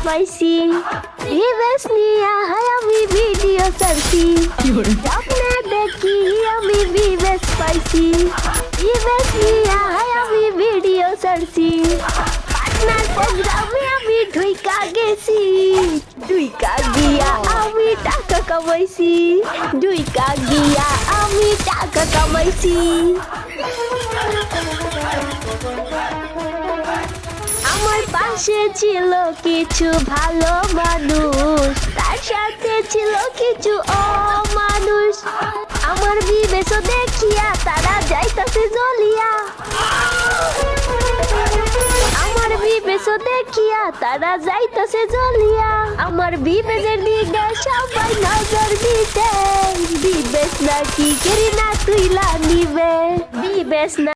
পাইছি বিবেশ নিয়া হয় আমি ভিডিও ছাড়ছি স্বপ্নে দেখি আমি বিবেশ পাইছি বিবেশ নিয়া হয় আমি ভিডিও ছাড়ছি পাটনার প্রোগ্রামে আমি ঢুইকা গেছি ঢুইকা গিয়া আমি টাকা কামাইছি ঢুইকা গিয়া আমি টাকা কামাইছি আমার পাশে ছিল কিছু ভালো মানুষ তার সাথে ছিল কিছু অমানুষ আমার বিবেশ দেখিয়া তারা যাইতাছে জ্বলিয়া আমার বিবেশ দেখিয়া তারা যাইতাছে জ্বলিয়া আমার বিবেশের দিকে সবাই নজর দিতে বিবেশ নাকি কেরি না তুইলা নিবে বিবেশ না